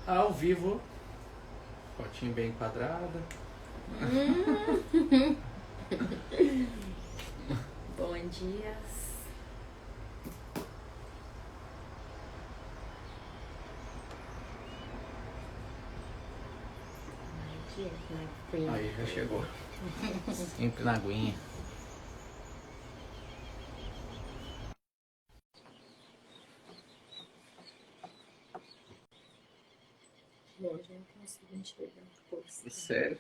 Ao vivo, fotinho bem quadrada. Hum. Bom dia. Aí, já chegou. Sempre na aguinha. Bom, já não consigo enxergar coisa. Sério?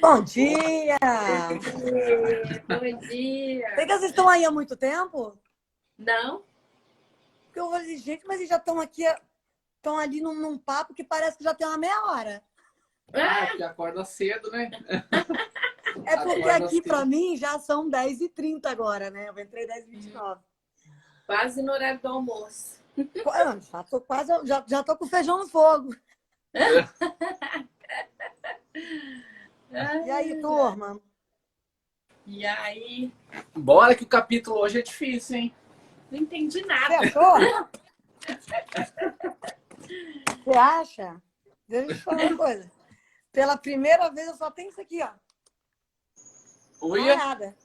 Bom dia! Bom dia! Sei que vocês estão aí há muito tempo? Não? Porque eu falei, gente, mas eles já estão aqui, estão ali num papo que parece que já tem uma meia hora. Ah, porque acorda cedo, né? É porque Acorda aqui, cedo. para mim, já são 10h30 agora, né? Eu entrei 10h29. Quase no horário do almoço. Já tô quase, já tô com feijão no fogo. E aí, turma? E aí? Bora que o capítulo hoje é difícil, hein? Não entendi Você nada. achou? Você acha? Deixa eu te falar uma coisa. Pela primeira vez eu só tenho isso aqui, ó. Mais Uia, nada.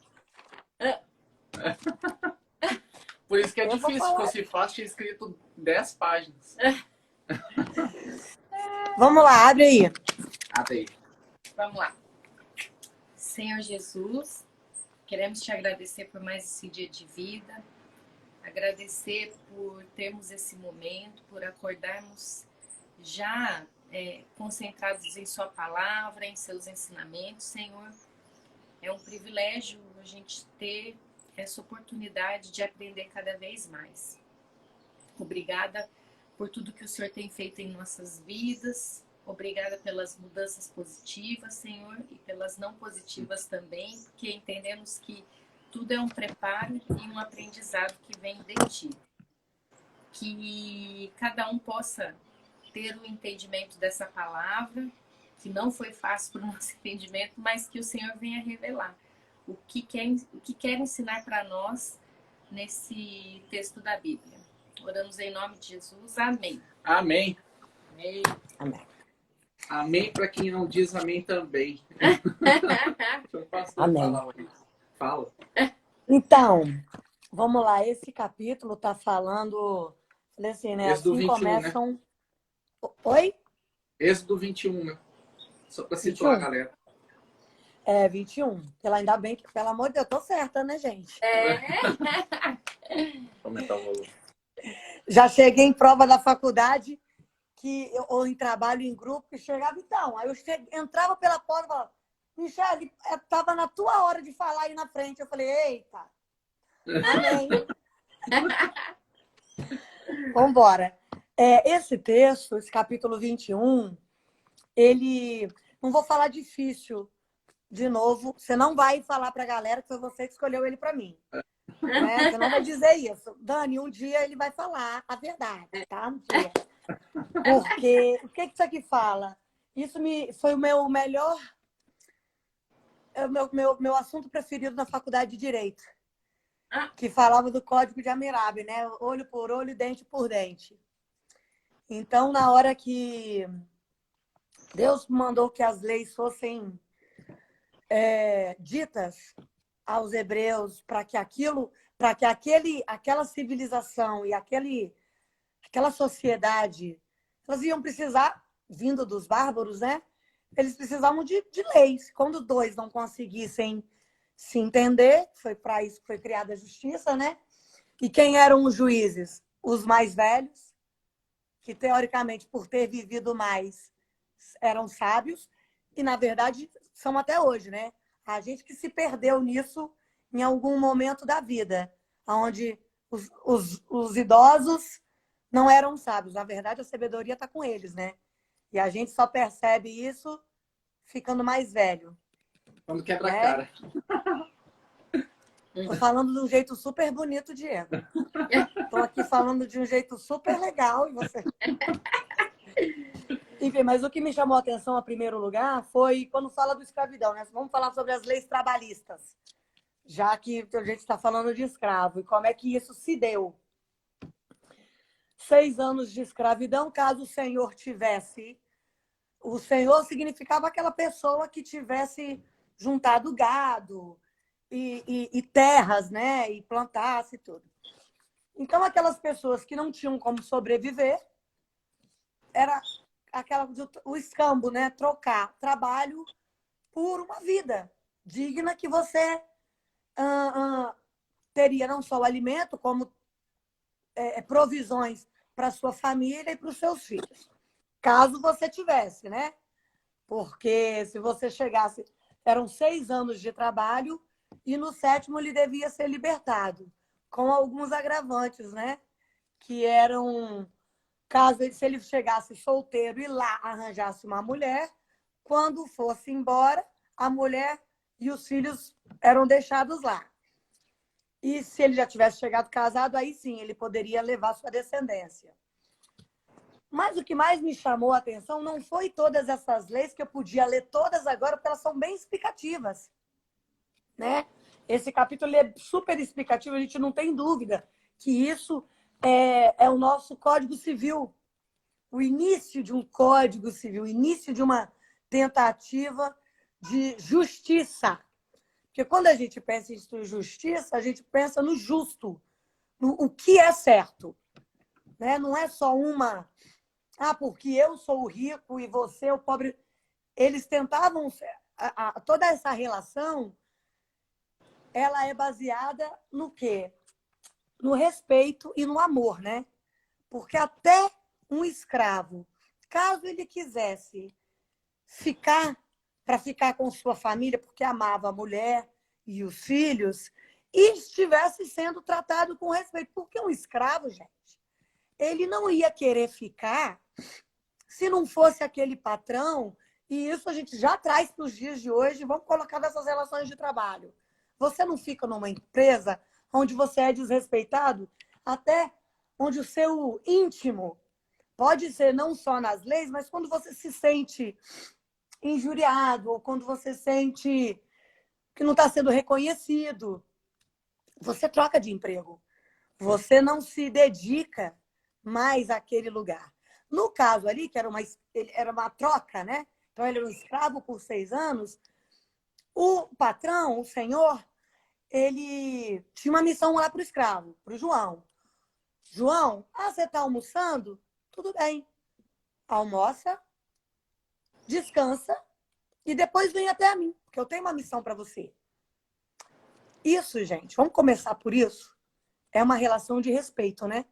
por isso que é Eu vou difícil. Se falar. fosse fácil, tinha escrito 10 páginas. Vamos lá, abre aí. Até aí. Vamos lá. Senhor Jesus, queremos te agradecer por mais esse dia de vida. Agradecer por termos esse momento, por acordarmos já concentrados em sua palavra, em seus ensinamentos, Senhor. É um privilégio a gente ter essa oportunidade de aprender cada vez mais. Obrigada por tudo que o Senhor tem feito em nossas vidas. Obrigada pelas mudanças positivas, Senhor, e pelas não positivas também, porque entendemos que tudo é um preparo e um aprendizado que vem de Ti. Que cada um possa ter o entendimento dessa palavra, que não foi fácil para o nosso entendimento, mas que o Senhor venha revelar o que quer ensinar para nós nesse texto da Bíblia. Oramos em nome de Jesus. Amém. Amém. Amém. Amém. Amém para quem não diz amém também. Deixa o pastor Amém. falar hoje. Fala. Então, vamos lá. Esse capítulo está falando, falei assim, né? Êxodo Assim 21, né? começam. Oi? Êxodo 21, né? Só para situar a 21? galera. É, 21. Ainda bem que, pelo amor de Deus, eu tô certa, né, gente? Aumentar o volume. Já cheguei em prova da faculdade, ou em trabalho em grupo, que chegava então. Aí eu entrava pela porta e falava, Michele, estava na tua hora de falar aí na frente. Eu falei, eita, amém. Vamos embora. Esse texto, esse capítulo 21, ele... Não vou falar difícil de novo. Você não vai falar para a galera que foi você que escolheu ele para mim. Né? Você não vai dizer isso. Dani, um dia ele vai falar a verdade, tá? Um dia. Porque o que isso aqui fala? Isso foi o meu melhor... meu assunto preferido na faculdade de Direito. Que falava do Código de Hammurabi, né? Olho por olho, dente por dente. Então, na hora que Deus mandou que as leis fossem ditas aos hebreus para que aquela civilização e aquela sociedade, elas iam precisar, vindo dos bárbaros, né? Eles precisavam de leis. Quando dois não conseguissem se entender, foi para isso que foi criada a justiça, né? E quem eram os juízes? Os mais velhos, que teoricamente, por ter vivido mais, eram sábios, e na verdade são até hoje, né? A gente que se perdeu nisso em algum momento da vida, onde os idosos não eram sábios. Na verdade, a sabedoria está com eles, né? E a gente só percebe isso ficando mais velho. Quando quebra a cara. Tô falando de um jeito super bonito, Diego. Tô aqui falando de um jeito super legal e você... Enfim, mas o que me chamou a atenção, em primeiro lugar, foi quando fala do escravidão, né? Vamos falar sobre as leis trabalhistas, já que a gente está falando de escravo, e como é que isso se deu. 6 anos de escravidão, caso o senhor tivesse. O senhor significava aquela pessoa que tivesse juntado gado e terras, né? E plantasse tudo. Então, aquelas pessoas que não tinham como sobreviver, era o escambo, né? Trocar trabalho por uma vida digna que você teria não só o alimento, como provisões para sua família e para os seus filhos. Caso você tivesse, né? Porque se você chegasse, eram 6 anos de trabalho e no 7º ele devia ser libertado, com alguns agravantes, né? Que eram, caso se ele chegasse solteiro e lá arranjasse uma mulher, quando fosse embora, a mulher e os filhos eram deixados lá. E se ele já tivesse chegado casado, aí sim, ele poderia levar sua descendência. Mas o que mais me chamou a atenção não foi todas essas leis, que eu podia ler todas agora, porque elas são bem explicativas, né? Esse capítulo é super explicativo, a gente não tem dúvida que isso é o nosso Código Civil, o início de um Código Civil, o início de uma tentativa de justiça. Porque quando a gente pensa em justiça, a gente pensa no justo, no o que é certo, né? Não é só uma... porque eu sou o rico e você é o pobre. Eles tentavam... toda essa relação, ela é baseada no quê? No respeito e no amor, né? Porque até um escravo, caso ele quisesse ficar, para ficar com sua família, porque amava a mulher e os filhos, e estivesse sendo tratado com respeito. Porque um escravo, gente, ele não ia querer ficar se não fosse aquele patrão, e isso a gente já traz para os dias de hoje, vamos colocar nessas relações de trabalho. Você não fica numa empresa onde você é desrespeitado, até onde o seu íntimo pode ser não só nas leis, mas quando você se sente injuriado, ou quando você sente que não está sendo reconhecido, você troca de emprego. Você não se dedica mais àquele lugar. No caso ali, que era uma troca, né? Então, ele era um escravo por 6 anos. O patrão, o senhor, ele tinha uma missão lá para o escravo, para o João. João, você está almoçando? Tudo bem. Almoça, descansa e depois vem até a mim, porque eu tenho uma missão para você. Isso, gente, vamos começar por isso. É uma relação de respeito, né?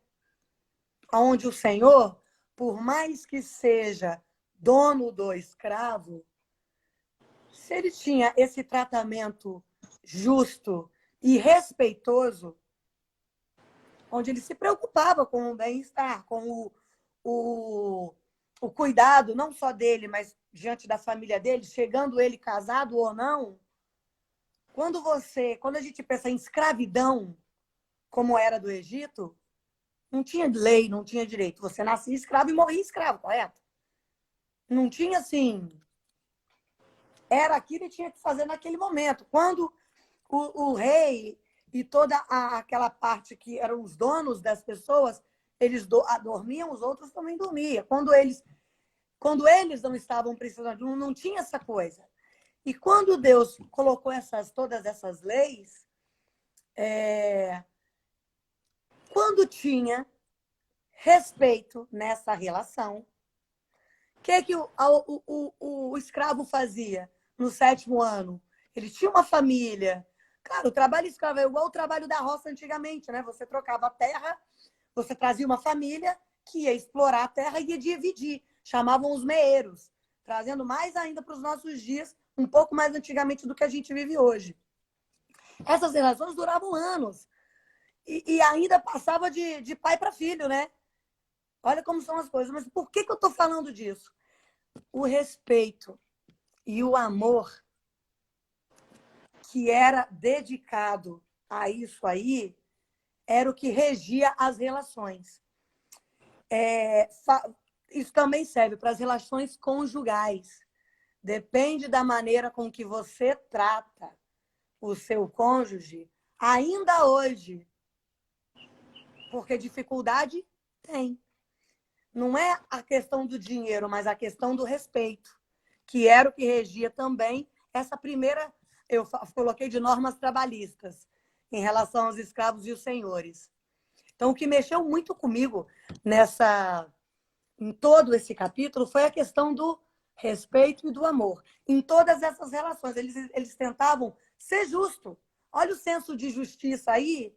Onde o senhor, por mais que seja dono do escravo, se ele tinha esse tratamento justo e respeitoso, onde ele se preocupava com o bem-estar, com o cuidado, não só dele, mas diante da família dele, chegando ele casado ou não. Quando a gente pensa em escravidão, como era do Egito, não tinha lei, não tinha direito. Você nascia escravo e morria escravo, correto? Não tinha assim... Era aquilo e tinha que fazer naquele momento. Quando o rei e toda aquela parte que eram os donos das pessoas, eles dormiam, os outros também dormiam. Quando eles não estavam precisando, não tinha essa coisa. E quando Deus colocou todas essas leis, quando tinha respeito nessa relação, o que o escravo fazia no 7º ano? Ele tinha uma família. Claro, o trabalho escravo é igual o trabalho da roça antigamente, né? Você trocava a terra, você trazia uma família que ia explorar a terra e ia dividir. Chamavam os meeiros, trazendo mais ainda para os nossos dias, um pouco mais antigamente do que a gente vive hoje. Essas relações duravam anos. E ainda passava de pai para filho, né? Olha como são as coisas. Mas por que eu estou falando disso? O respeito e o amor que era dedicado a isso aí era o que regia as relações. Isso também serve para as relações conjugais. Depende da maneira com que você trata o seu cônjuge, ainda hoje. Porque dificuldade Tem. Não é a questão do dinheiro, mas a questão do respeito, que era o que regia também essa primeira, eu coloquei de normas trabalhistas, em relação aos escravos e os senhores. Então, o que mexeu muito comigo em todo esse capítulo foi a questão do respeito e do amor. Em todas essas relações, eles tentavam ser justo. Olha o senso de justiça aí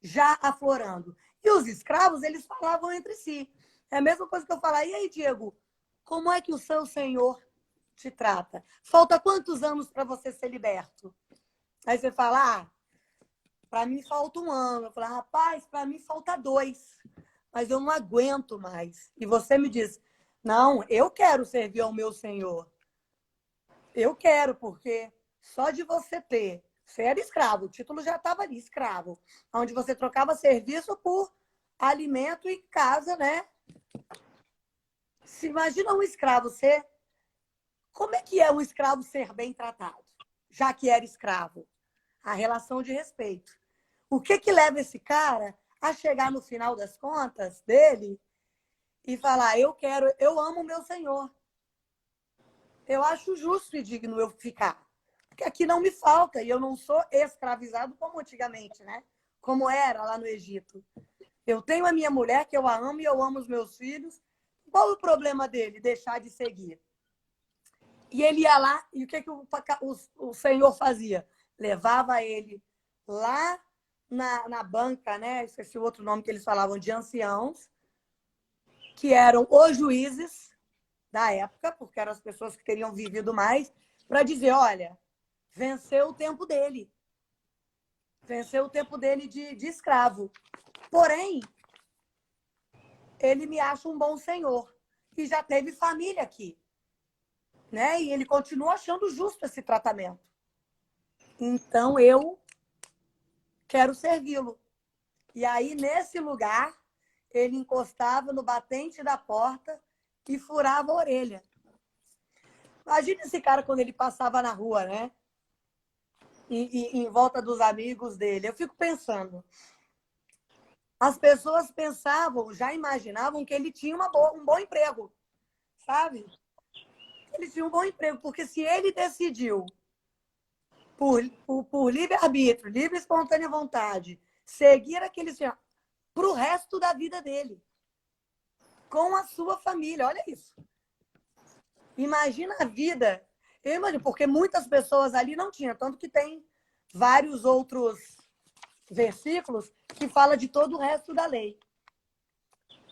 já aflorando. E os escravos, eles falavam entre si. É a mesma coisa que eu falar, e aí, Diego, como é que o seu senhor te trata? Falta quantos anos para você ser liberto? Aí você fala, para mim falta 1 ano. Eu falo, rapaz, para mim falta 2. Mas eu não aguento mais. E você me diz, não, eu quero servir ao meu Senhor. Eu quero, porque só de você era escravo, o título já estava ali, escravo, onde você trocava serviço por alimento e casa, né? Se imagina um escravo ser... Como é que é um escravo ser bem tratado? Já que era escravo. A relação de respeito. O que leva esse cara a chegar no final das contas dele e falar, eu amo o meu Senhor. Eu acho justo e digno eu ficar. Porque aqui não me falta e eu não sou escravizado como antigamente, né? Como era lá no Egito. Eu tenho a minha mulher que eu a amo e eu amo os meus filhos. Qual o problema dele? Deixar de seguir. E ele ia lá e o que o Senhor fazia? Levava ele lá na banca, né? Esqueci o outro nome que eles falavam, de anciãos, que eram os juízes da época, porque eram as pessoas que teriam vivido mais, para dizer, olha, venceu o tempo dele. Venceu o tempo dele de escravo. Porém, ele me acha um bom senhor. E já teve família aqui. Né? E ele continua achando justo esse tratamento. Então, eu quero servi-lo. E aí, nesse lugar, ele encostava no batente da porta e furava a orelha. Imagina esse cara quando ele passava na rua, né? E em volta dos amigos dele. Eu fico pensando. As pessoas pensavam, já imaginavam que ele tinha um bom emprego. Sabe? Ele tinha um bom emprego, porque se ele decidiu, por livre-arbítrio, livre e espontânea vontade, seguir aquele senhor para o resto da vida dele, com a sua família, olha isso. Imagina a vida, eu imagino, porque muitas pessoas ali não tinham, tanto que tem vários outros versículos que fala de todo o resto da lei.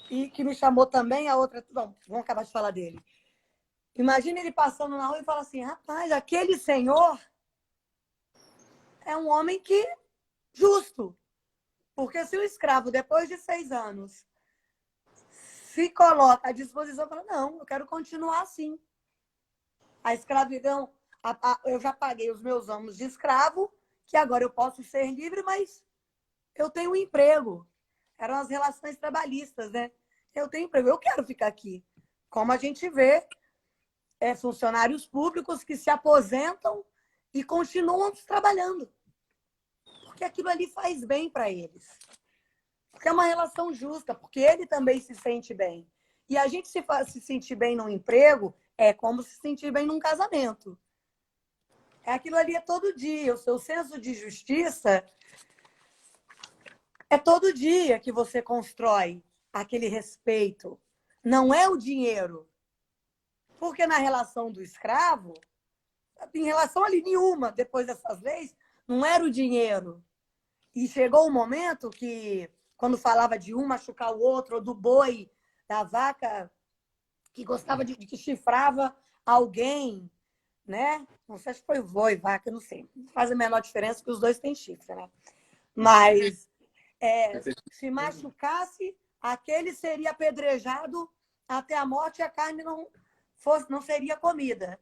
E que me chamou também a outra... Bom, vamos acabar de falar dele. Imagina ele passando na rua e fala assim, rapaz, aquele senhor é um homem justo. Porque se o escravo, depois de 6 anos, se coloca à disposição, fala, não, eu quero continuar assim. A escravidão, eu já paguei os meus anos de escravo, que agora eu posso ser livre, mas eu tenho um emprego. Eram as relações trabalhistas, né? Eu tenho emprego, eu quero ficar aqui. Como a gente vê, funcionários públicos que se aposentam e continuam trabalhando. Porque aquilo ali faz bem para eles. Porque é uma relação justa, porque ele também se sente bem. E a gente se sentir bem num emprego é como se sentir bem num casamento. Aquilo ali é todo dia. O seu senso de justiça é todo dia que você constrói aquele respeito. Não é o dinheiro. Porque na relação do escravo, em relação ali nenhuma, depois dessas leis, não era o dinheiro. E chegou um momento que, quando falava de um machucar o outro, ou do boi, da vaca, que gostava de que chifrava alguém, né? Não sei se foi boi, vaca, não sei. Não faz a menor diferença que os dois têm chifre, né? Mas se machucasse, aquele seria apedrejado até a morte e a carne não seria comida.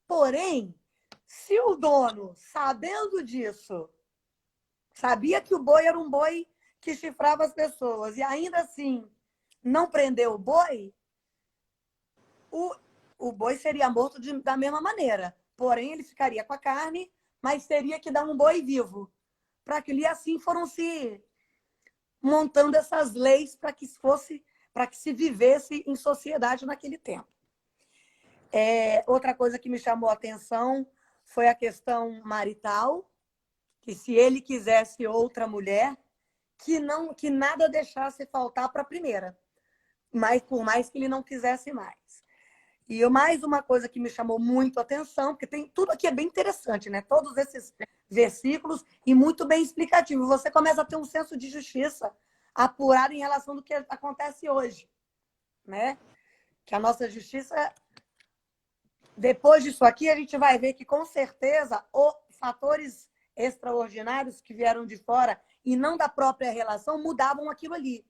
Porém, se o dono, sabendo disso, sabia que o boi era um boi que chifrava as pessoas e ainda assim não prendeu o boi, o boi seria morto da mesma maneira. Porém, ele ficaria com a carne, mas teria que dar um boi vivo. Para que ali assim foram se montando essas leis para que se vivesse em sociedade naquele tempo. Outra coisa que me chamou a atenção foi a questão marital, que se ele quisesse outra mulher, que nada deixasse faltar para a primeira, mas por mais que ele não quisesse mais. E mais uma coisa que me chamou muito a atenção, porque tem tudo aqui é bem interessante, né? Todos esses versículos e muito bem explicativo. Você começa a ter um senso de justiça apurado em relação do que acontece hoje, né? Que a nossa justiça, depois disso aqui, a gente vai ver que com certeza os fatores extraordinários que vieram de fora e não da própria relação mudavam aquilo ali,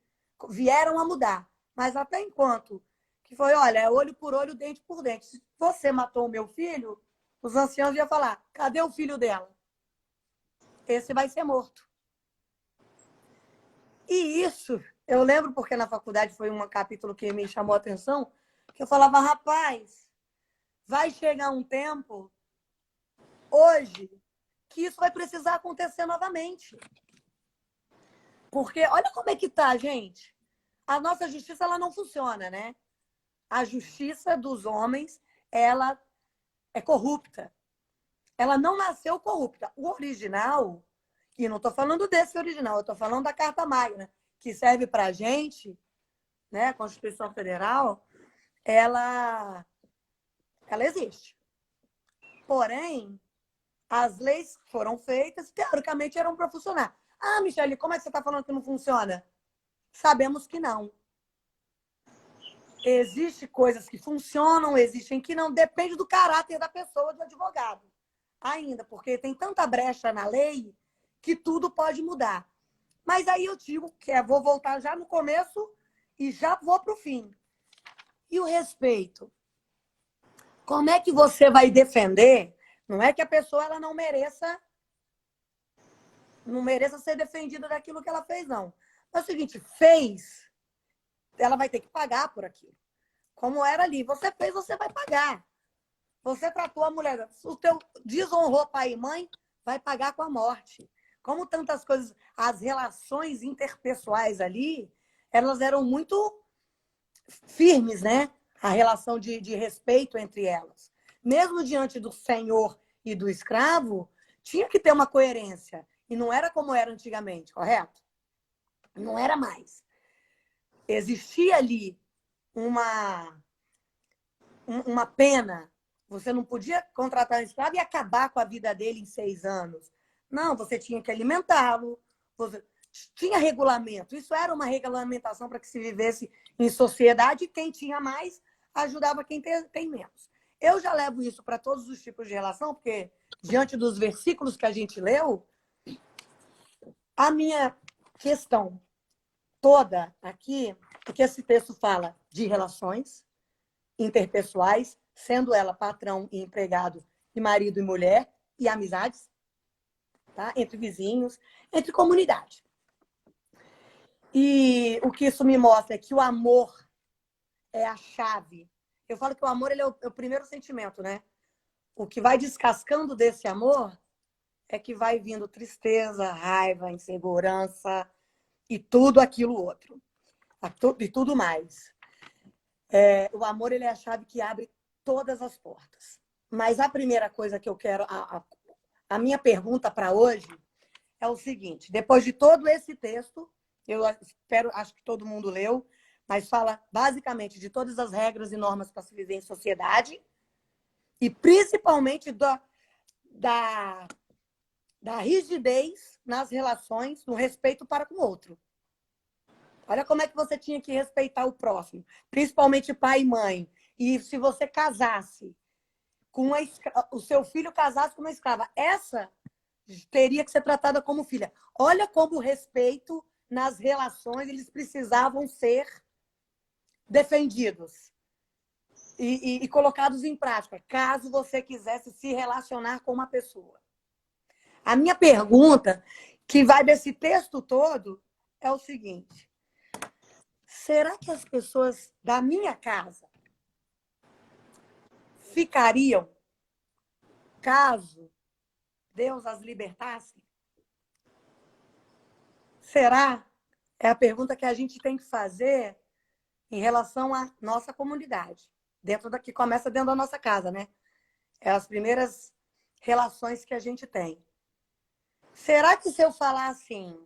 vieram a mudar. Mas até enquanto que foi, olha, olho por olho, dente por dente. Se você matou o meu filho, os anciãos iam falar, cadê o filho dela? Esse vai ser morto. E isso, eu lembro porque na faculdade foi um capítulo que me chamou a atenção, que eu falava, rapaz, vai chegar um tempo, hoje, que isso vai precisar acontecer novamente. Porque olha como é que tá, gente. A nossa justiça, ela não funciona, né? A justiça dos homens, ela é corrupta. Ela não nasceu corrupta. O original, e não estou falando desse original, eu estou falando da Carta Magna, que serve para a gente, né? A Constituição Federal, ela existe. Porém, as leis foram feitas, teoricamente eram para funcionar. Ah, Michele, como é que você está falando que não funciona? Sabemos que não. Existem coisas que funcionam, existem que não, depende do caráter da pessoa, do advogado. Ainda, porque tem tanta brecha na lei que tudo pode mudar. Mas aí eu digo que vou voltar já no começo e já vou para o fim. E o respeito? Como é que você vai defender? Não é que a pessoa ela não mereça ser defendida daquilo que ela fez, não. É o seguinte, fez, ela vai ter que pagar por aquilo. Como era ali, você fez, você vai pagar. Você tratou a mulher, o teu desonrou pai e mãe, vai pagar com a morte. Como tantas coisas, as relações interpessoais ali, elas eram muito firmes, né? A relação de respeito entre elas. Mesmo diante do senhor e do escravo, tinha que ter uma coerência. E não era como era antigamente, correto? Não era mais. Existia ali uma pena. Você não podia contratar um escravo e acabar com a vida dele em 6 anos. Não, você tinha que alimentá-lo. Tinha regulamento. Isso era uma regulamentação para que se vivesse em sociedade e quem tinha mais ajudava quem tem menos. Eu já levo isso para todos os tipos de relação, porque diante dos versículos que a gente leu, a minha questão toda aqui, porque esse texto fala de relações interpessoais, sendo ela patrão e empregado, e marido e mulher, e amizades, tá? Entre vizinhos, entre comunidade. E o que isso me mostra é que o amor é a chave. Eu falo que o amor ele é o primeiro sentimento, né? O que vai descascando desse amor é que vai vindo tristeza, raiva, insegurança e tudo aquilo outro. E tudo mais. O amor ele é a chave que abre todas as portas. Mas a primeira coisa que eu quero... A minha pergunta para hoje é o seguinte. Depois de todo esse texto, eu acho que todo mundo leu, mas fala basicamente de todas as regras e normas para se viver em sociedade e principalmente da rigidez nas relações, no respeito para com o outro. Olha como é que você tinha que respeitar o próximo, principalmente pai e mãe. E se você casasse com o seu filho casasse com uma escrava, essa teria que ser tratada como filha. Olha como o respeito nas relações, eles precisavam ser defendidos e colocados em prática, caso você quisesse se relacionar com uma pessoa. A minha pergunta, que vai desse texto todo, é o seguinte. Será que as pessoas da minha casa ficariam caso Deus as libertasse? Será? é a pergunta que a gente tem que fazer em relação à nossa comunidade. Que começa dentro da nossa casa, né? É as primeiras relações que a gente tem. Será que se eu falar assim,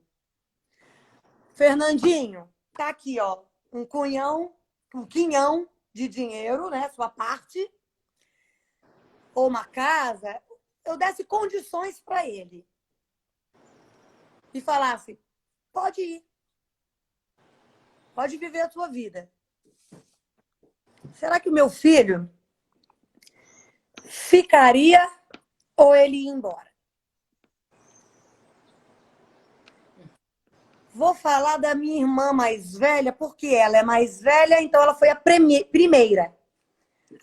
Fernandinho, tá aqui, ó, um quinhão de dinheiro, né? Sua parte, ou uma casa, eu desse condições para ele e falasse, pode ir, pode viver a sua vida. Será que o meu filho ficaria ou ele ia embora? Vou falar da minha irmã mais velha, porque ela é mais velha, então ela foi a primeira.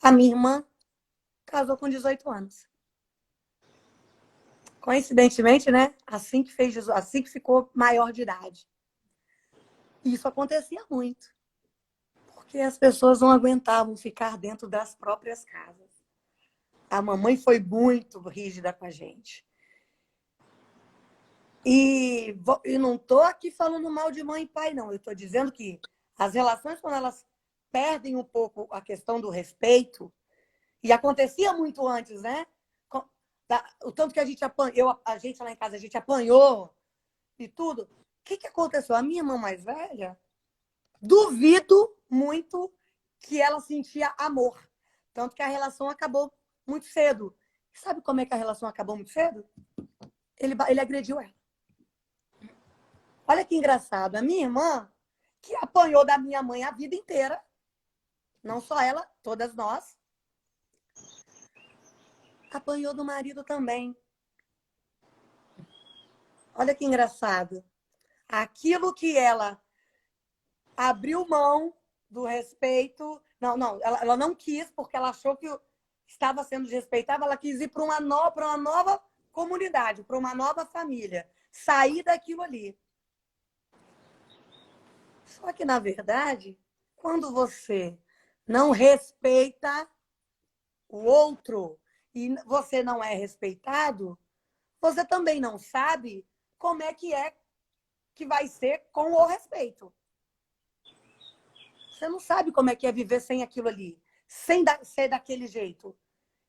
A minha irmã casou com 18 anos. Coincidentemente, né? Assim que ficou maior de idade. Isso acontecia muito. Porque as pessoas não aguentavam ficar dentro das próprias casas. A mamãe foi muito rígida com a gente. E não estou aqui falando mal de mãe e pai, não. Eu estou dizendo que as relações, quando elas perdem um pouco a questão do respeito, e acontecia muito antes, né? O tanto que a gente apanhou, a gente lá em casa, a gente apanhou e tudo. O que aconteceu? A minha irmã mais velha, duvido muito que ela sentia amor. Tanto que a relação acabou muito cedo. Sabe como é que a relação acabou muito cedo? Ele agrediu ela. Olha que engraçado. A minha irmã, que apanhou da minha mãe a vida inteira, não só ela, todas nós, apanhou do marido também. Olha que engraçado. Aquilo que ela abriu mão do respeito. Não, ela não quis, porque ela achou que estava sendo desrespeitada, ela quis ir para uma nova comunidade, para uma nova família. Sair daquilo ali. Só que, na verdade, quando você não respeita o outro e você não é respeitado, você também não sabe como é que vai ser com o respeito. Você não sabe como é que é viver sem aquilo ali, sem ser daquele jeito.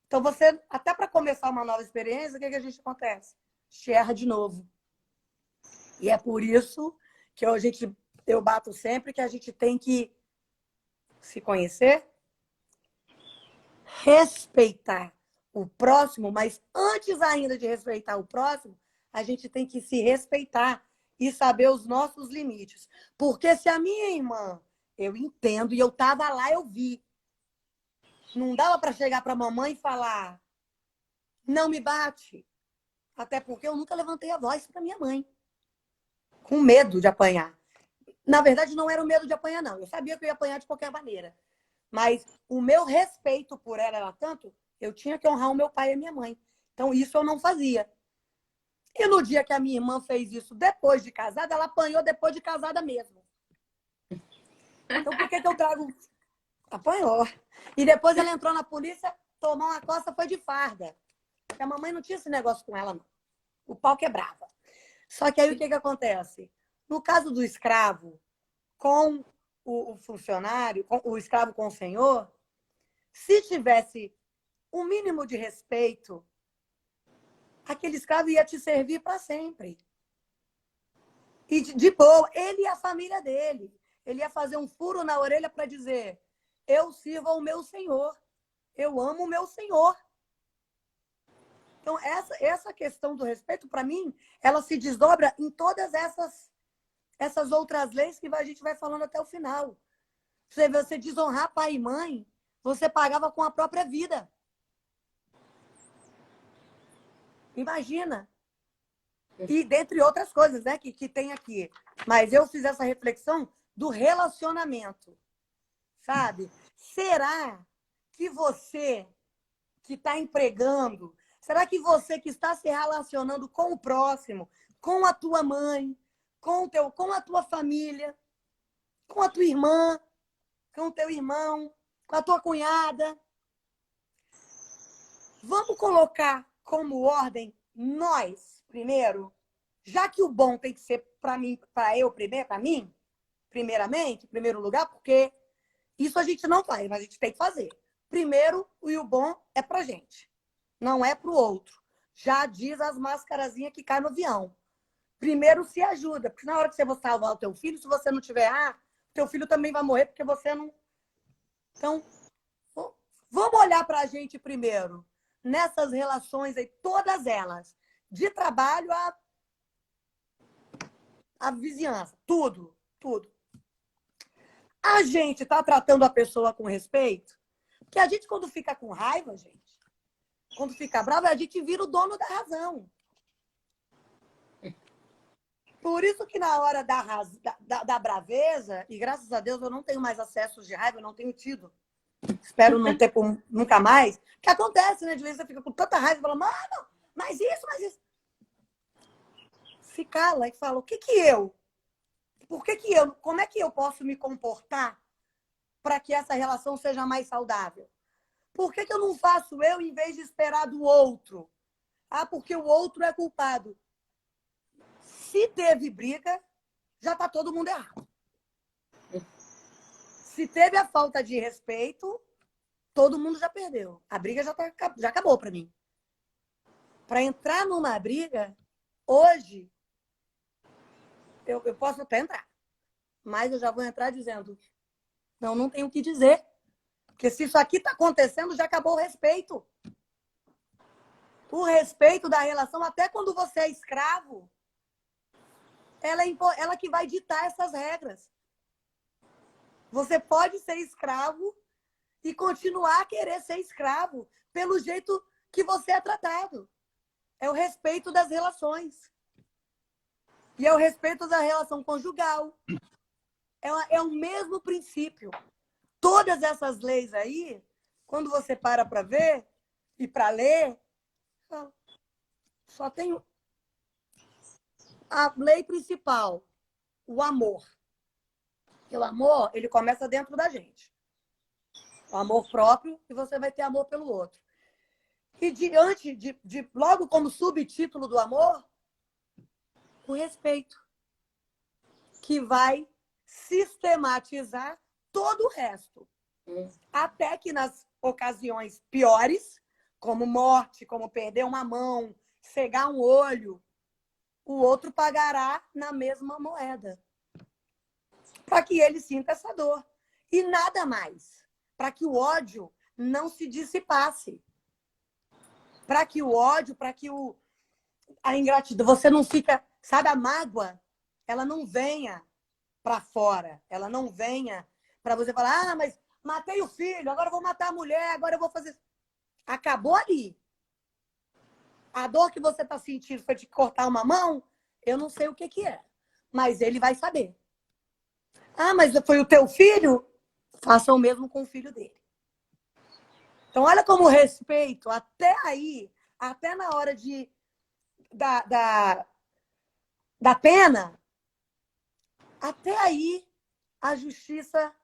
Então, você, até para começar uma nova experiência, o que a gente acontece? Se erra de novo. E é por isso que eu bato sempre que a gente tem que se conhecer, respeitar o próximo, mas antes ainda de respeitar o próximo, a gente tem que se respeitar e saber os nossos limites. Porque se a minha irmã, eu entendo, e eu estava lá, eu vi, não dava para chegar para a mamãe e falar, não me bate. Até porque eu nunca levantei a voz para minha mãe, com medo de apanhar. Na verdade, não era o medo de apanhar, não. Eu sabia que eu ia apanhar de qualquer maneira. Mas o meu respeito por ela era tanto, eu tinha que honrar o meu pai e a minha mãe. Então, isso eu não fazia. E no dia que a minha irmã fez isso depois de casada, ela apanhou depois de casada mesmo. Então, por que eu trago... Apanhou. E depois ela entrou na polícia, tomou uma costa, foi de farda. Porque a mamãe não tinha esse negócio com ela, não. O pau quebrava. Só que aí o que acontece? No caso do escravo com o funcionário, o escravo com o senhor, se tivesse o mínimo de respeito, aquele escravo ia te servir para sempre. E de boa, ele e a família dele. Ele ia fazer um furo na orelha para dizer, eu sirvo ao meu senhor. Eu amo o meu senhor. Então, essa questão do respeito, para mim, ela se desdobra em todas essas outras leis que a gente vai falando até o final. Você desonrar pai e mãe, você pagava com a própria vida. Imagina. E dentre outras coisas, né, que tem aqui. Mas eu fiz essa reflexão do relacionamento, sabe? Será que você que está empregando, será que você que está se relacionando com o próximo, com a tua mãe, com a tua família, com a tua irmã, com o teu irmão, com a tua cunhada, vamos colocar como ordem nós primeiro, já que o bom tem que ser para mim, para eu primeiro, para mim, primeiramente, em primeiro lugar, porque isso a gente não faz, mas a gente tem que fazer. Primeiro, o bom é pra gente, não é pro outro. Já diz as mascarazinhas que caem no avião. Primeiro se ajuda, porque na hora que você for salvar o teu filho, se você não tiver teu filho também vai morrer porque você não... Então, vamos olhar pra gente primeiro, nessas relações aí, todas elas, de trabalho a vizinhança, tudo, tudo. A gente está tratando a pessoa com respeito? Porque a gente, quando fica com raiva, gente, quando fica brava, a gente vira o dono da razão. Por isso que na hora da braveza, e graças a Deus eu não tenho mais acessos de raiva, eu não tenho tido. Espero não ter nunca mais. O que acontece, né? De vez você fica com tanta raiva e fala, mano, mas isso. Se cala e fala, Por que eu? Como é que eu posso me comportar para que essa relação seja mais saudável? Por que eu não faço eu em vez de esperar do outro? Porque o outro é culpado. Se teve briga, já está todo mundo errado. Se teve a falta de respeito, todo mundo já perdeu. A briga já acabou para mim. Para entrar numa briga, hoje, eu posso até entrar. Mas eu já vou entrar dizendo, não tenho o que dizer. Porque se isso aqui está acontecendo, já acabou o respeito. O respeito da relação, até quando você é escravo, ela que vai ditar essas regras. Você pode ser escravo e continuar a querer ser escravo pelo jeito que você é tratado. É o respeito das relações. E é o respeito da relação conjugal. É o mesmo princípio. Todas essas leis aí, quando você para ver e para ler, só tem a lei principal, o amor. Porque o amor, ele começa dentro da gente. O amor próprio, e você vai ter amor pelo outro. E diante logo como subtítulo do amor, o respeito, que vai sistematizar todo o resto. Até que nas ocasiões piores, como morte, como perder uma mão, cegar um olho, o outro pagará na mesma moeda. Para que ele sinta essa dor. E nada mais. Para que o ódio não se dissipasse. Para que o ódio, a ingratidão, você não fica... Sabe, a mágoa, ela não venha para fora. Ela não venha para você falar, mas matei o filho, agora eu vou matar a mulher, agora eu vou fazer... Acabou ali. A dor que você está sentindo foi de cortar uma mão, eu não sei o que é. Mas ele vai saber. Mas foi o teu filho? Faça o mesmo com o filho dele. Então, olha como o respeito, até aí, até na hora da pena, até aí a justiça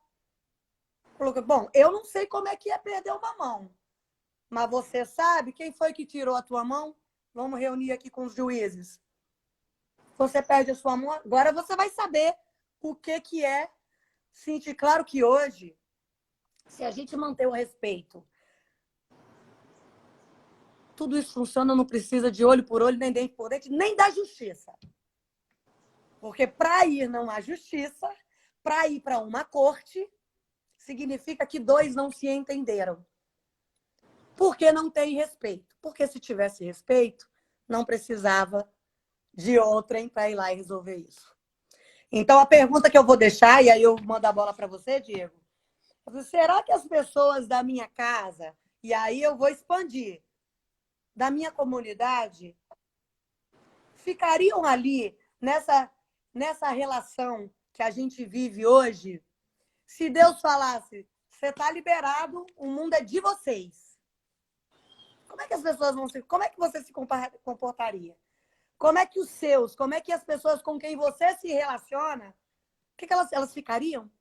colocou. Bom, eu não sei como é que é perder uma mão, mas você sabe quem foi que tirou a tua mão? Vamos reunir aqui com os juízes. Você perde a sua mão, agora você vai saber o que é sentir. Claro que hoje, se a gente manter o respeito, tudo isso funciona, não precisa de olho por olho, nem dente por dente, nem da justiça. Porque para ir não há justiça, para ir para uma corte, significa que dois não se entenderam. Porque não tem respeito. Porque se tivesse respeito, não precisava de outrem para ir lá e resolver isso. Então, a pergunta que eu vou deixar, e aí eu mando a bola para você, Diego, será que as pessoas da minha casa, e aí eu vou expandir, da minha comunidade, ficariam ali nessa relação que a gente vive hoje, se Deus falasse, você está liberado, o mundo é de vocês? Como é que as pessoas como é que você se comportaria? Como é que como é que as pessoas com quem você se relaciona, o que elas ficariam?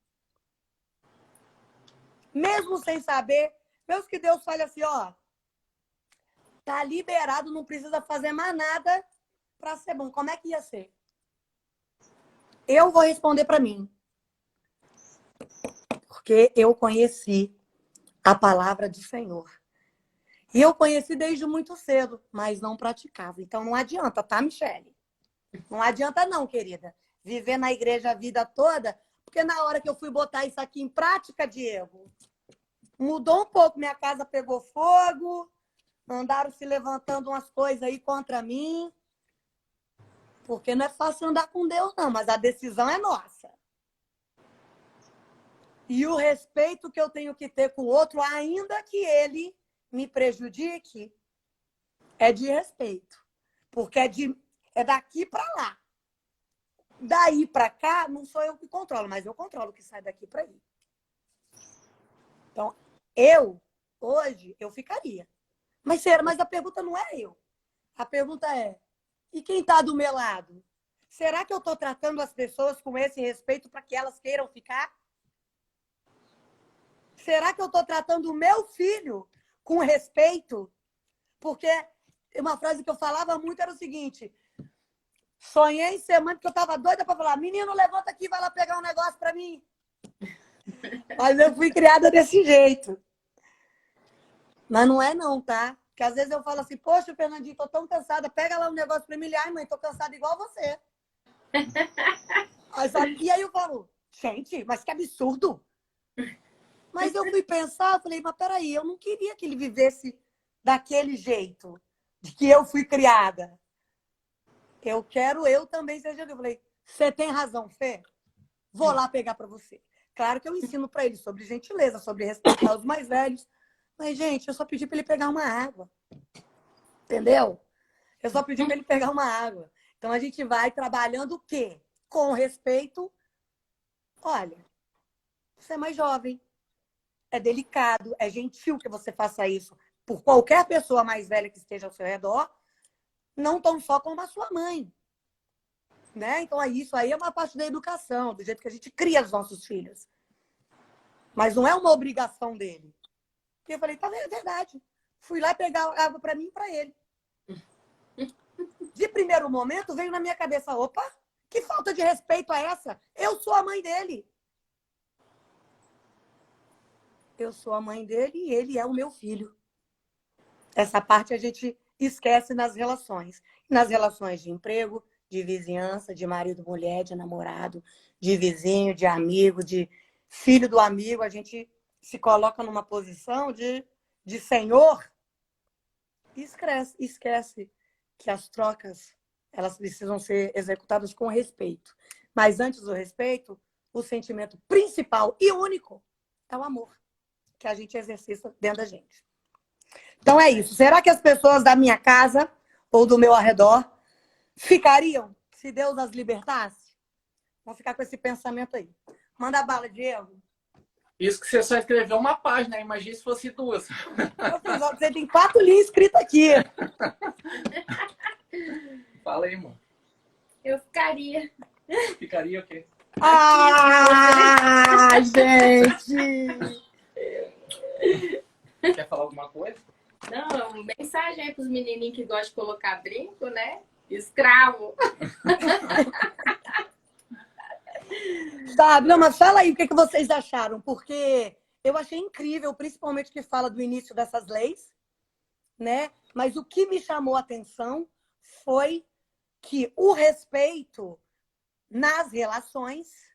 Mesmo sem saber, mesmo que Deus fale assim, tá liberado, não precisa fazer mais nada para ser bom. Como é que ia ser? Eu vou responder para mim. Porque eu conheci a palavra do Senhor. E eu conheci desde muito cedo, mas não praticava. Então não adianta, tá, Michele? Não adianta não, querida. Viver na igreja a vida toda, porque na hora que eu fui botar isso aqui em prática, Diego, mudou um pouco. Minha casa pegou fogo, andaram se levantando umas coisas aí contra mim. Porque não é fácil andar com Deus, não, mas a decisão é nossa. E o respeito que eu tenho que ter com o outro, ainda que ele me prejudique, é de respeito. Porque é daqui para lá. Daí para cá, não sou eu que controlo, mas eu controlo o que sai daqui para aí. Então, hoje, eu ficaria. Mas a pergunta não é eu. A pergunta é, e quem está do meu lado? Será que eu estou tratando as pessoas com esse respeito para que elas queiram ficar? Será que eu estou tratando o meu filho com respeito? Porque uma frase que eu falava muito era o seguinte: sonhei em ser mãe porque eu estava doida para falar, menino, levanta aqui, vai lá pegar um negócio para mim. Mas eu fui criada desse jeito. Mas não é não, tá? Porque às vezes eu falo assim, poxa, Fernandinho, tô tão cansada, pega lá um negócio para mim. Ai, mãe, tô cansada igual você. E aí eu falo, gente, mas que absurdo. Mas eu fui pensar, eu falei, mas peraí, eu não queria que ele vivesse daquele jeito, de que eu fui criada. Eu quero eu também seja. Eu falei, você tem razão, Fê? Vou lá pegar para você. Claro que eu ensino para ele sobre gentileza, sobre respeitar os mais velhos. Mas, gente, eu só pedi para ele pegar uma água. Entendeu? Eu só pedi para ele pegar uma água. Então, a gente vai trabalhando o quê? Com respeito. Olha, você é mais jovem. É delicado, é gentil que você faça isso por qualquer pessoa mais velha que esteja ao seu redor, não tão só como a sua mãe. Né? Então, isso aí é uma parte da educação, do jeito que a gente cria os nossos filhos. Mas não é uma obrigação dele. Porque eu falei, tá, é verdade. Fui lá pegar água para mim e para ele. De primeiro momento, veio na minha cabeça, opa, que falta de respeito é essa? Eu sou a mãe dele. Eu sou a mãe dele e ele é o meu filho. Essa parte a gente esquece nas relações. Nas relações de emprego, de vizinhança, de marido, mulher, de namorado, de vizinho, de amigo, de filho do amigo. A gente se coloca numa posição de senhor e esquece que as trocas elas precisam ser executadas com respeito. Mas antes do respeito, o sentimento principal e único é o amor que a gente exercita dentro da gente. Então é isso. Será que as pessoas da minha casa ou do meu arredor ficariam se Deus as libertasse? Vamos ficar com esse pensamento aí. Manda bala, Diego. Isso que você só escreveu uma página, imagina se fosse duas. Você tem 4 linhas escritas aqui. Fala aí, mano. Eu ficaria. Ficaria o quê? Ah, gente! Quer falar alguma coisa? Não, mensagem aí pros menininhos que gostam de colocar brinco, né? Escravo. Sabe, não, mas fala aí o que vocês acharam, porque eu achei incrível, principalmente que fala do início dessas leis, né? Mas o que me chamou a atenção foi que o respeito nas relações,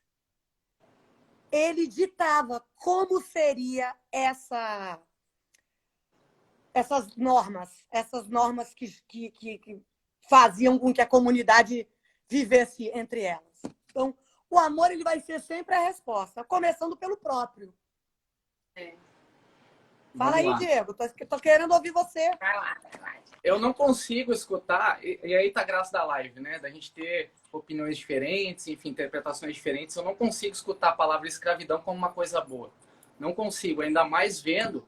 ele ditava como seria essas normas que faziam com que a comunidade vivesse entre elas. Então, o amor ele vai ser sempre a resposta, começando pelo próprio. Fala aí, Diego. Tô querendo ouvir você. Vai lá. Eu não consigo escutar, e aí tá a graça da live, né? Da gente ter opiniões diferentes, enfim, interpretações diferentes. Eu não consigo escutar a palavra escravidão como uma coisa boa. Não consigo, ainda mais vendo,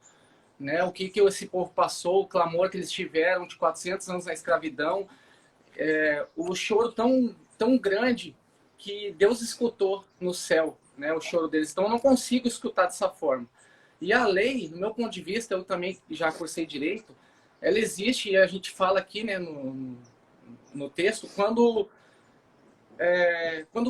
né, o que esse povo passou, o clamor que eles tiveram de 400 anos na escravidão, o choro tão grande que Deus escutou no céu, né, o choro deles. Então eu não consigo escutar dessa forma. E a lei, no meu ponto de vista, eu também já cursei direito, ela existe e a gente fala aqui, né, no texto, quando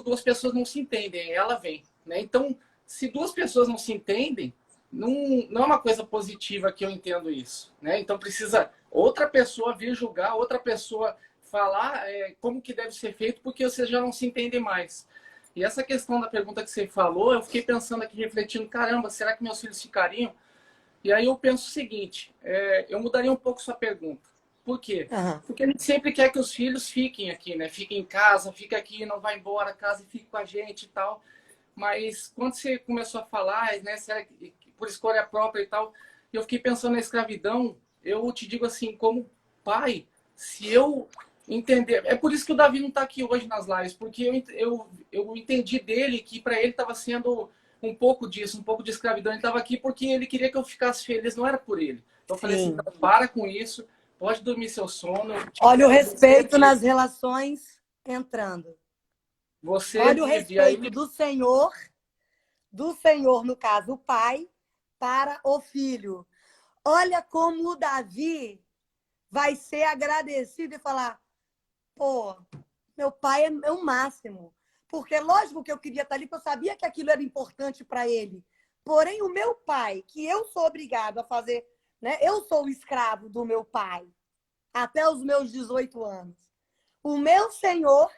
duas pessoas não se entendem, ela vem. Né? Então, se duas pessoas não se entendem, não é uma coisa positiva que eu entendo isso, né? Então precisa outra pessoa vir julgar, outra pessoa falar como que deve ser feito, porque vocês já não se entendem mais. E essa questão da pergunta que você falou, eu fiquei pensando aqui, refletindo, caramba, será que meus filhos ficariam? E aí eu penso o seguinte, eu mudaria um pouco sua pergunta. Por quê? Aham. Porque a gente sempre quer que os filhos fiquem aqui, né? Fiquem em casa, fiquem aqui, não vá embora, casa e fique com a gente e tal. Mas quando você começou a falar, né, por escolha própria e tal, eu fiquei pensando na escravidão, eu te digo assim, como pai, se eu entender... É por isso que o Davi não está aqui hoje nas lives, porque eu entendi dele que para ele estava sendo um pouco disso, um pouco de escravidão. Ele estava aqui porque ele queria que eu ficasse feliz, não era por ele. Então eu falei assim, Sim. não, para com isso, pode dormir seu sono. Olha o respeito Você nas relações entrando. Você Olha o vive, e aí respeito do Senhor, no caso, o pai, para o filho. Olha como o Davi vai ser agradecido e falar: pô, meu pai é o máximo. Porque, lógico que eu queria estar ali, porque eu sabia que aquilo era importante para ele. Porém, o meu pai, que eu sou obrigado a fazer, né? Eu sou o escravo do meu pai até os meus 18 anos. O meu Senhor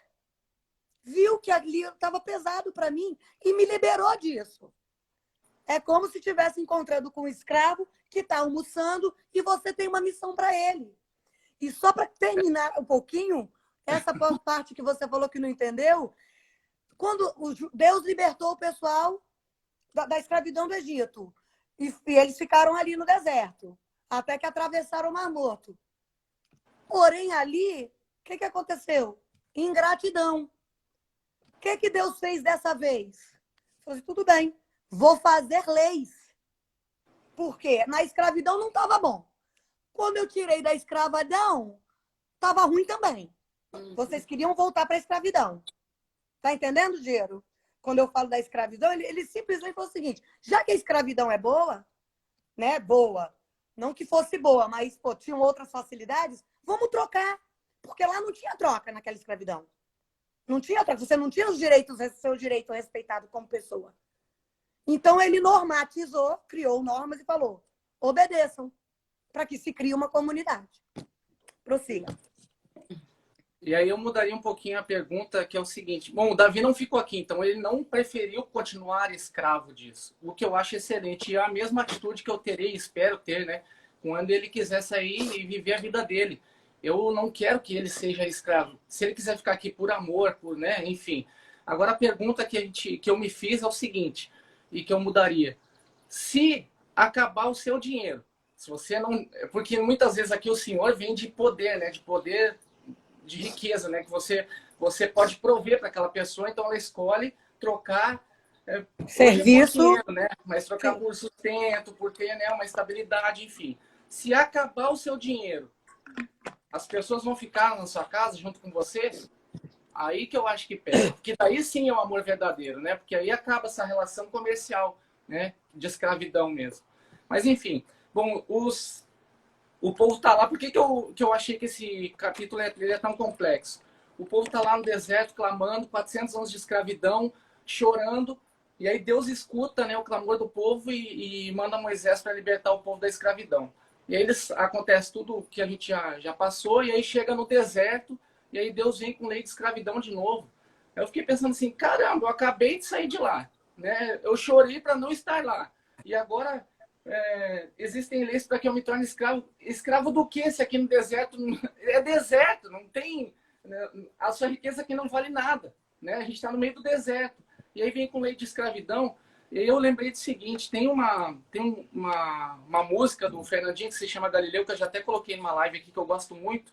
viu que ali estava pesado para mim e me liberou disso. É como se estivesse encontrando com um escravo que está almoçando e você tem uma missão para ele. E só para terminar um pouquinho, essa parte que você falou que não entendeu, quando Deus libertou o pessoal da escravidão do Egito, e eles ficaram ali no deserto, até que atravessaram o Mar Morto. Porém, ali, o que aconteceu? Ingratidão. O que Deus fez dessa vez? Falou assim, tudo bem, vou fazer leis. Por quê? Na escravidão não estava bom. Quando eu tirei da escravidão, estava ruim também. Vocês queriam voltar para a escravidão. Tá entendendo, Gero? Quando eu falo da escravidão, ele simplesmente falou o seguinte, já que a escravidão é boa, né? Boa. Não que fosse boa, mas pô, tinham outras facilidades, vamos trocar. Porque lá não tinha troca naquela escravidão. Não tinha troca. Você não tinha os direitos, seu direito respeitado como pessoa. Então ele normatizou, criou normas e falou, obedeçam, para que se crie uma comunidade. Prossiga. E aí eu mudaria um pouquinho a pergunta, que é o seguinte. Bom, o Davi não ficou aqui, então ele não preferiu continuar escravo disso. O que eu acho excelente. E é a mesma atitude que eu terei, espero ter, né? Quando ele quiser sair e viver a vida dele. Eu não quero que ele seja escravo. Se ele quiser ficar aqui por amor, né? Enfim. Agora a pergunta que eu me fiz é o seguinte, e que eu mudaria. Se acabar o seu dinheiro, se você não... Porque muitas vezes aqui o senhor vem de poder, né? De poder... de riqueza, né? Que você pode prover para aquela pessoa, então ela escolhe trocar serviço, por dinheiro, né? Mas trocar sim, por sustento, por ter, né, uma estabilidade, enfim. Se acabar o seu dinheiro, as pessoas vão ficar na sua casa junto com você? Aí que eu acho que pega. Porque daí sim é o amor verdadeiro, né? Porque aí acaba essa relação comercial, né? De escravidão mesmo. Mas enfim, bom, o povo está lá. Por que eu achei que esse capítulo ele é tão complexo? O povo está lá no deserto clamando, 400 anos de escravidão, chorando. E aí Deus escuta, né, o clamor do povo e manda Moisés para libertar o povo da escravidão. E aí acontece tudo o que a gente já passou. E aí chega no deserto. E aí Deus vem com lei de escravidão de novo. Eu fiquei pensando assim, caramba, eu acabei de sair de lá. Né? Eu chorei para não estar lá. E agora... existem leis para que eu me torne escravo. Escravo do que se aqui no deserto é deserto, não tem, né? A sua riqueza aqui não vale nada, né? A gente está no meio do deserto e aí vem com lei de escravidão. E aí eu lembrei do seguinte, tem uma música do Fernandinho que se chama Galileu, que eu já até coloquei numa live aqui que eu gosto muito,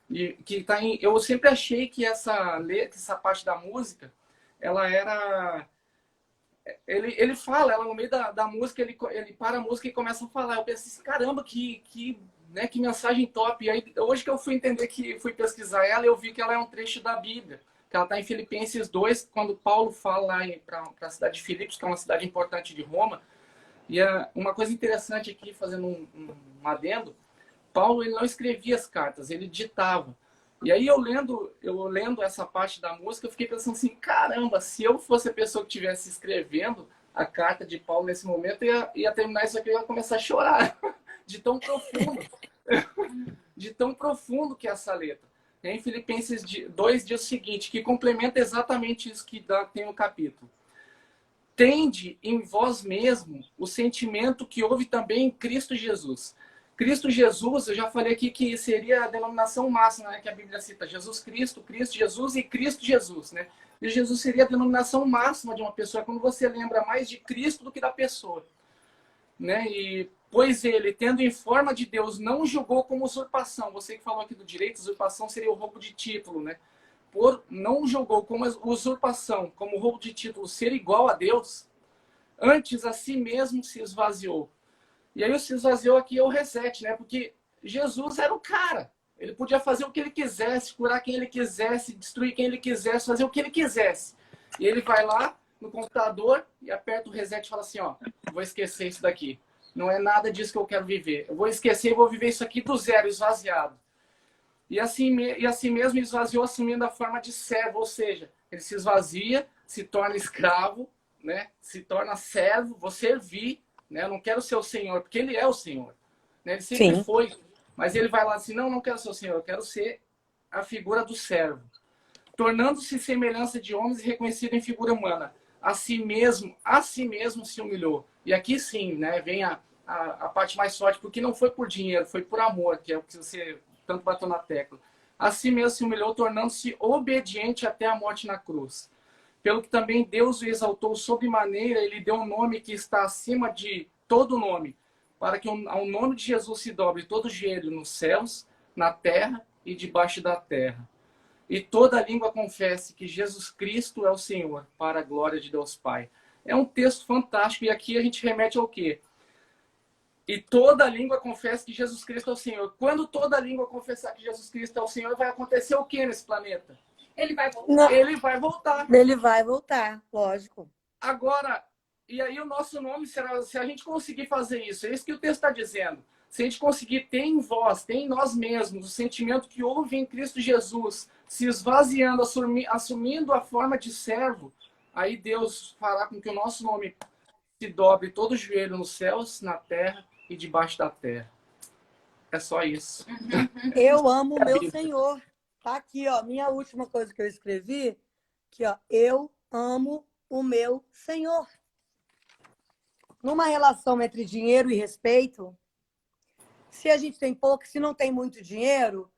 e que tá eu sempre achei que essa letra, essa parte da música, ela era... Ele fala, ela no meio da música, ele para a música e começa a falar. Eu pensei assim, caramba, que mensagem top. E aí, hoje que eu fui entender, que fui pesquisar ela, eu vi que ela é um trecho da Bíblia. Que ela está em Filipenses 2, quando Paulo fala lá para a cidade de Filipos, que é uma cidade importante de Roma. E uma coisa interessante aqui, fazendo um adendo, Paulo ele não escrevia as cartas, ele ditava. E aí eu lendo essa parte da música, eu fiquei pensando assim, caramba, se eu fosse a pessoa que estivesse escrevendo, a carta de Paulo nesse momento, ia terminar isso aqui e ia começar a chorar, de tão profundo, de tão profundo que é essa letra. Em Filipenses 2 diz o seguinte, que complementa exatamente isso que tem no capítulo. Tende em vós mesmo o sentimento que houve também em Cristo Jesus. Cristo Jesus, eu já falei aqui que seria a denominação máxima, né, que a Bíblia cita. Jesus Cristo, Cristo Jesus e Cristo Jesus, né? E Jesus seria a denominação máxima de uma pessoa, quando você lembra mais de Cristo do que da pessoa, né? E pois ele, tendo em forma de Deus, não julgou como usurpação. Você que falou aqui do direito, usurpação seria o roubo de título, né? Não julgou como usurpação, como roubo de título, ser igual a Deus, antes a si mesmo se esvaziou. E aí o se esvaziou aqui é o reset, né? Porque Jesus era o cara. Ele podia fazer o que ele quisesse, curar quem ele quisesse, destruir quem ele quisesse, fazer o que ele quisesse. E ele vai lá no computador e aperta o reset e fala assim, ó, vou esquecer isso daqui. Não é nada disso que eu quero viver. Eu vou esquecer e vou viver isso aqui do zero, esvaziado. E assim mesmo esvaziou, assumindo a forma de servo, ou seja, ele se esvazia, se torna escravo, né? Se torna servo, vou servir, né? Eu não quero ser o Senhor, porque ele é o Senhor, né? Ele sempre foi, mas ele vai lá assim, não quero ser o Senhor, eu quero ser a figura do servo. Tornando-se semelhança de homens e reconhecido em figura humana. A si mesmo se humilhou. E aqui sim, né? Vem a parte mais forte, porque não foi por dinheiro, foi por amor, que é o que você tanto bateu na tecla. Assim mesmo se humilhou, tornando-se obediente até a morte na cruz. Pelo que também Deus o exaltou sobremaneira, ele deu um nome que está acima de todo nome, para que ao nome de Jesus se dobre todo joelho nos céus, na terra e debaixo da terra. E toda língua confesse que Jesus Cristo é o Senhor, para a glória de Deus Pai. É um texto fantástico, e aqui a gente remete ao quê? E toda língua confessa que Jesus Cristo é o Senhor. Quando toda língua confessar que Jesus Cristo é o Senhor, vai acontecer o que nesse planeta? Ele vai voltar. Não. Ele vai voltar. Ele vai voltar, lógico. Agora, e aí o nosso nome será, se a gente conseguir fazer isso, é isso que o texto está dizendo. Se a gente conseguir ter em vós, ter em nós mesmos, o sentimento que houve em Cristo Jesus, se esvaziando, assumindo a forma de servo, aí Deus fará com que o nosso nome se dobre todo o joelho nos céus, na terra e debaixo da terra. É só isso. Eu amo o meu Senhor. Tá aqui, ó, minha última coisa que eu escrevi, que ó, eu amo o meu Senhor. Numa relação entre dinheiro e respeito, se a gente tem pouco, se não tem muito dinheiro,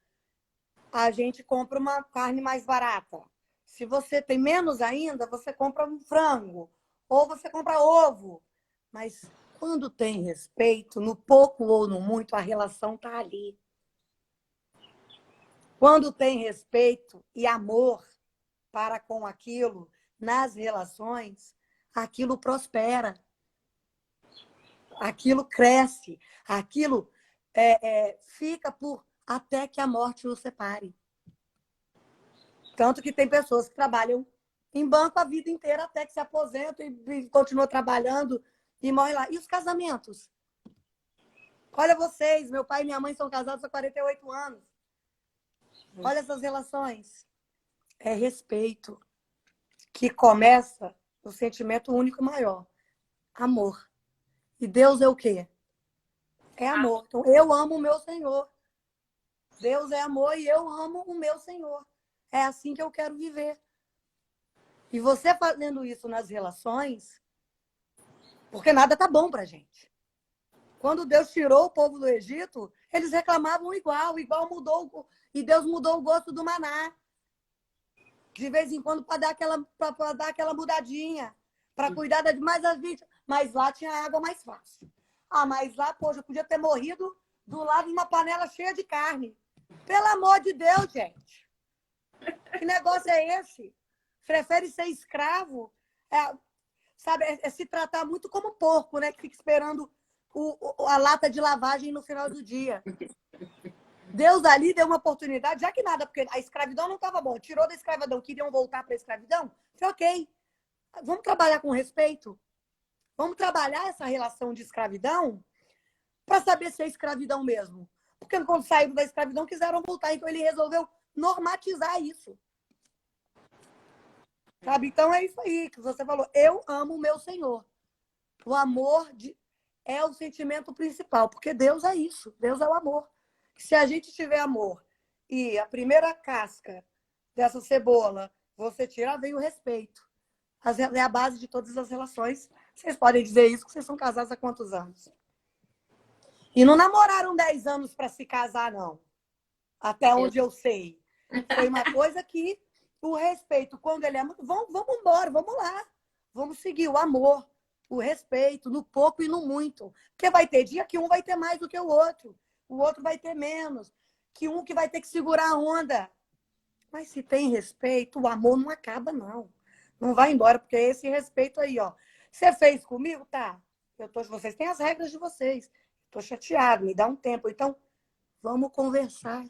a gente compra uma carne mais barata. Se você tem menos ainda, você compra um frango ou você compra ovo. Mas quando tem respeito, no pouco ou no muito, a relação tá ali. Quando tem respeito e amor para com aquilo nas relações, aquilo prospera. Aquilo cresce, aquilo fica por até que a morte o separe. Tanto que tem pessoas que trabalham em banco a vida inteira até que se aposentam e continuam trabalhando e morrem lá. E os casamentos? Olha vocês, meu pai e minha mãe são casados há 48 anos. Olha essas relações. É respeito que começa no sentimento único maior. Amor. E Deus é o quê? É amor. Então, eu amo o meu Senhor. Deus é amor e eu amo o meu Senhor. É assim que eu quero viver. E você fazendo isso nas relações, porque nada tá bom pra gente. Quando Deus tirou o povo do Egito, eles reclamavam igual mudou, e Deus mudou o gosto do maná. De vez em quando para dar aquela mudadinha, para cuidar de mais as vítimas. Mas lá tinha água mais fácil. Ah, mas lá, poxa, eu podia ter morrido do lado de uma panela cheia de carne. Pelo amor de Deus, gente. Que negócio é esse? Prefere ser escravo? Sabe, se tratar muito como porco, né? Que fica esperando a lata de lavagem no final do dia. Deus ali deu uma oportunidade, já que nada, porque a escravidão não estava bom. Tirou da escravidão, queriam voltar para a escravidão? Ok. Vamos trabalhar com respeito? Vamos trabalhar essa relação de escravidão para saber se é escravidão mesmo. Porque quando saíram da escravidão, quiseram voltar. Então ele resolveu normatizar isso. Sabe? Então é isso aí que você falou. Eu amo o meu Senhor. O amor é o sentimento principal, porque Deus é isso, Deus é o amor. Se a gente tiver amor e a primeira casca dessa cebola você tira, vem o respeito. É a base de todas as relações. Vocês podem dizer isso, que vocês são casados há quantos anos? E não namoraram 10 anos para se casar, não. Até onde eu sei. Foi uma coisa que o respeito, quando ele é muito... Vamos embora, vamos lá. Vamos seguir o amor, o respeito, no pouco e no muito. Porque vai ter dia que um vai ter mais do que o outro vai ter menos, que um que vai ter que segurar a onda. Mas se tem respeito, o amor não acaba, não. Não vai embora, porque é esse respeito aí, ó. Você fez comigo? Tá. Vocês têm as regras de vocês. Estou chateado, me dá um tempo. Então, vamos conversar.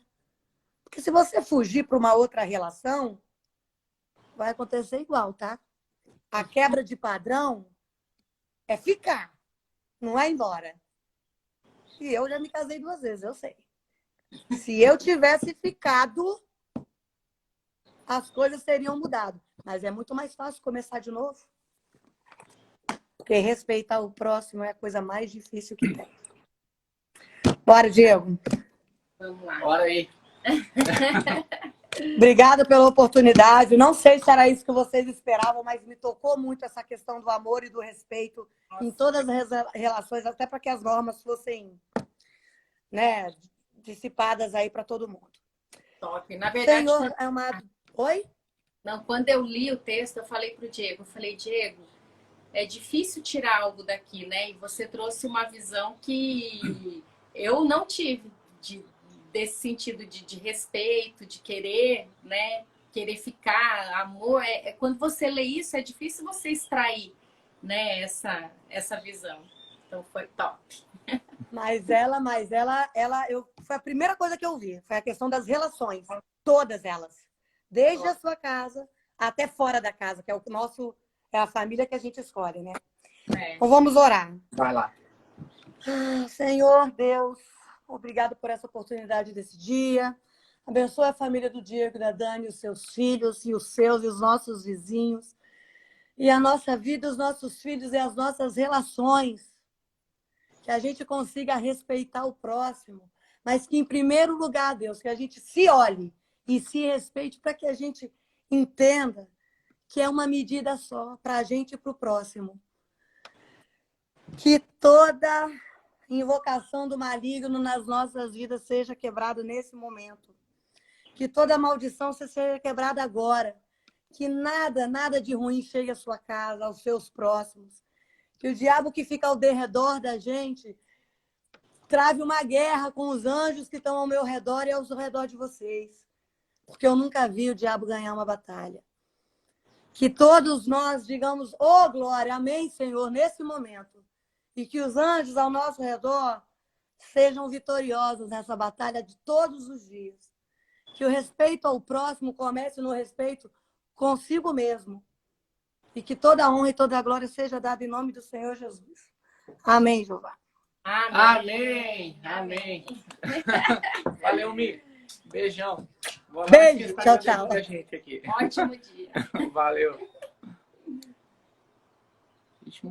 Porque se você fugir para uma outra relação, vai acontecer igual, tá? A quebra de padrão é ficar, não é embora. E eu já me casei 2 vezes, eu sei. Se eu tivesse ficado, as coisas teriam mudado. Mas é muito mais fácil começar de novo. Porque respeitar o próximo é a coisa mais difícil que tem. Bora, Diego. Vamos lá. Bora aí. Obrigada pela oportunidade. Não sei se era isso que vocês esperavam, mas me tocou muito essa questão do amor e do respeito em todas as relações, até para que as normas fossem, né, dissipadas aí para todo mundo. Top. Na verdade, Senhor amado. Oi? não, quando eu li o texto, eu falei pro Diego, Diego, é difícil tirar algo daqui, né? E você trouxe uma visão que eu não tive desse sentido de respeito, de querer, né? Querer ficar, amor. Quando você lê isso, é difícil você extrair, né? Essa visão. Então foi top. Mas ela, foi a primeira coisa que eu vi, foi a questão das relações, todas elas, desde a sua casa até fora da casa, que é é a família que a gente escolhe, né? Então vamos orar. Vai lá. Senhor Deus, obrigado por essa oportunidade desse dia. Abençoa a família do Diego e da Dani, os seus filhos e os seus e os nossos vizinhos. E a nossa vida, os nossos filhos e as nossas relações. Que a gente consiga respeitar o próximo. Mas que, em primeiro lugar, Deus, que a gente se olhe e se respeite para que a gente entenda que é uma medida só para a gente e para o próximo. Que toda invocação do maligno nas nossas vidas seja quebrada nesse momento. Que toda maldição seja quebrada agora. Que nada de ruim chegue à sua casa, aos seus próximos. Que o diabo que fica ao derredor da gente trave uma guerra com os anjos que estão ao meu redor e ao redor de vocês. Porque eu nunca vi o diabo ganhar uma batalha. Que todos nós digamos, oh glória, amém, Senhor, nesse momento. E que os anjos ao nosso redor sejam vitoriosos nessa batalha de todos os dias. Que o respeito ao próximo comece no respeito consigo mesmo. E que toda a honra e toda a glória seja dada em nome do Senhor Jesus. Amém, Jeová. Amém. Amém. Valeu, Mi. Beijão. Boa noite. Beijo. Tchau, tchau. Gente aqui. Ótimo dia. Valeu. Ixi,